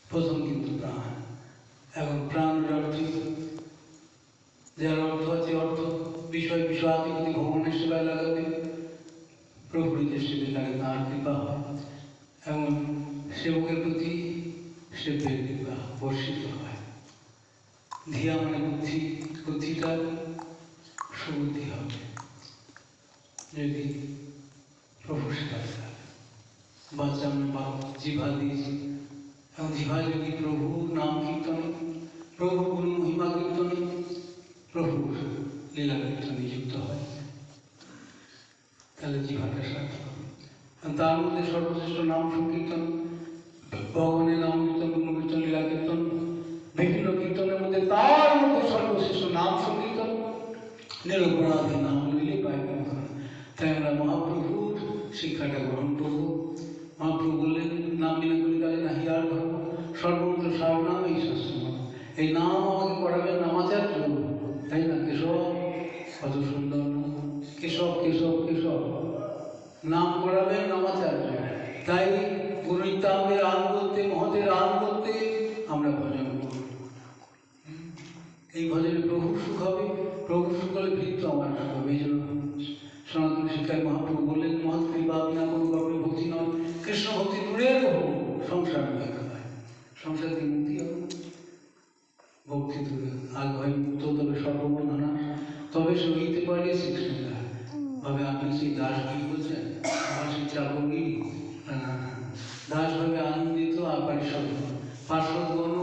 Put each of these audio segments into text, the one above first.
প্রথম কিন্তু প্রাণ, এখন প্রাণ রাখছি যার অর্থ আছে অর্থ বিষয় বিষয়াদি ভগবানের সেবায় লাগাবে, প্রভুর দৃষ্টিতে লাগে তাঁর কৃপা হয়, এমন সেবকের প্রতি সেবের কৃপা বর্ষিত হয়। ধিয়া মানে বুদ্ধি, বুদ্ধিটা সুবুদ্ধি হবে যদি প্রভু সেবায় লাগে। বাচ্চা মানে জিভা দিয়েছি, এবং জিভা যদি প্রভু নাম কীর্তনে, প্রভু গুরু মহিমা কীর্তনে, প্রভু লীলা কীর্তনে যুক্ত হয়, তাহলে জিভাটা সার্থক হবে। তার মধ্যে সর্বশ্রেষ্ঠ নাম সংকীর্তন, ভগবানের নাম কীর্তন, গুণ কীর্তন, লীলা কীর্তন, বিভিন্ন কীর্তনের মধ্যে তার মধ্যে সর্বশ্রেষ্ঠ নাম সংকীর্তন, নিরপরাধী নাম লইলে পায় কীর্তন। তাই আমরা মহাপ্রভুর শিক্ষাটা গ্রহণ করব। মহাপ্রভু বললেন নাম বিনা করি কালে না হিয়ার ধর্ম, সর্বমন্ত্র সার নাম এই শাস্ত্র। এই নাম আমাকে পড়াবেন নামাচার্য, তাই না? কেশব, কত সুন্দর নাম, কেশব কেশব কেশব, নাম পড়াবেন নামাচার্য। তাই গুরু নিত্যানন্দের আন করতে, মহতের আন করতে আমরা ভজন করব। এই ভজনে প্রভু সুখ হবে, প্রভু সুখ হলে ভৃত্য আমার সুখ হবে। এই জন্য সনাতন শিক্ষায় মহাপ্রভু বললেন মহৎ কৃপা বিনা কোনো কারণে ভক্তি নয়, কৃষ্ণ ভক্তি দূরের হোক, সংসার দেখা হয়, সংসার থেকে মুক্তি হবে, ভক্তি দূরে আগ হয় মুক্ত, তবে সর্ববন্ধনা, তবে সহিতে পারে শ্রীকৃষ্ণ ভাবে। আপনি সেই দাস কি বলছেন, আমার সেই চাকরি না, দাস ভাবে আনন্দিত আর পারিষদ পার্শ্বগণ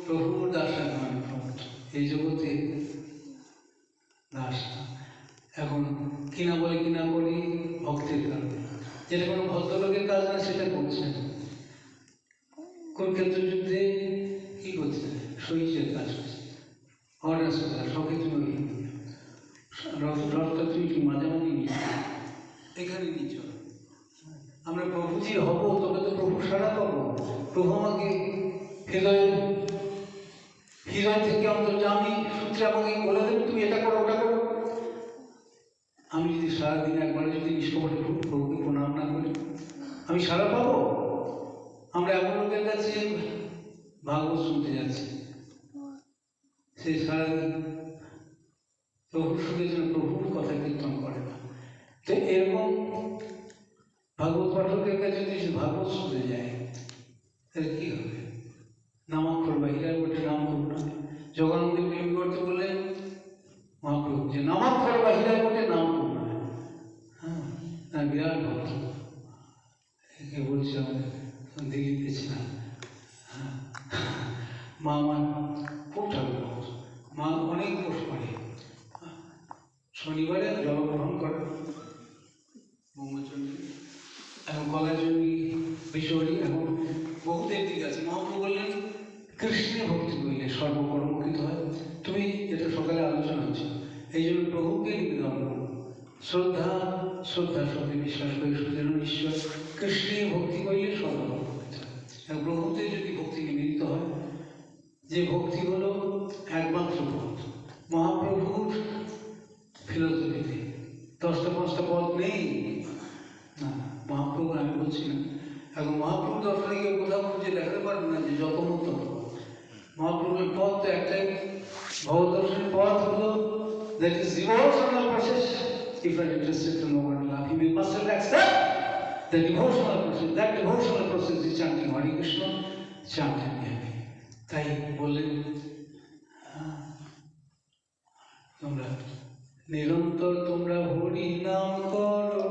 প্রভুর দাসের নয়, এই জগতে দাস। এখন কিনা বলে কিনা বলি ভক্তের কারণে, যেটা কোনো ভদ্রলোকের কাজ না সেটা করছেন। কুরুক্ষেত্র যুদ্ধে কি করছেন, সহিষ্যের কাজ করছে, অর্ডার সক্ষেত্র রথটা তুই কি মাঝামাঝি নিয়ে এখানে নিয়ে চল। আমরা প্রভুজি হব তবে তো প্রভু সারা পাবো। প্রভু আমাকে হৃদয় থেকে অন্তর্যামী সূত্রে আমাকে বলে দেবে তুমি এটা করো ওটা করো। আমি যদি সারাদিন একবারে যদি নিষ্কপটে প্রভুকে প্রণাম না করি, আমি সারা পাবো? আমরা এমন লোকের কাছে ভাগবত শুনতে যাচ্ছি, সে সারাদিন প্রভুর সুখের জন্য প্রভুর কথা কীর্তন করে না। তো এরকম ভাগবত পাঠকের কাছে যদি সে ভাগবত শুনতে যায় তাহলে কি হবে? নামাক্ষর বা হীরার বটে নাম করব না। জগন্নাথদেব প্রেম করতে বললেন মহাপ্রভু যে নামাক্ষর বা হীরার বটে নাম করব না। হ্যাঁ, না বিরাট ভক্ত, একে বলছে আমাদের দিল্লিতে ছিলাম, মা আমার খুব ঠাকুর, মা অনেক পোষ করে, শনিবারে জলগ্রহণ করে, বিশ্বহরি এখন বহুদের দিক আছে। মহাপ্রভু বললেন কৃষ্ণের ভক্তি করলে সর্বকর্মকৃত হয়। তুমি যেটা সকালে আলোচনা হচ্ছে, এই জন্য প্রভুকে নিবেদন করো, শ্রদ্ধার সঙ্গে বিশ্বাস করে সুতরাং ঈশ্বর কৃষ্ণের ভক্তি করলে সর্বকর্মকৃত হয়। এবং প্রভুতে যদি ভক্তি নিবেদিত হয়, যে ভক্তি হলো একমাত্র পথ। মহাপ্রভুর ফিলোসফিতে 10টা 5টা পথ নেই, না। মহাপ্রভু আমি বলছি না, এখন মহাপ্রভু দর্শনে কেউ কোথাও খুঁজে দেখাতে পারবে না যে যত মতো। মহাপ্রভুর পথ তো একটাই, ভগদর্শনের পথ হলো that is devotional process. If you are interested to know what love, you must accept the devotional process. That devotional process is chanting Hare Krishna, chanting Happy. তাই বললেন তোমরা নিরন্তর তোমরা হরি নাম করো,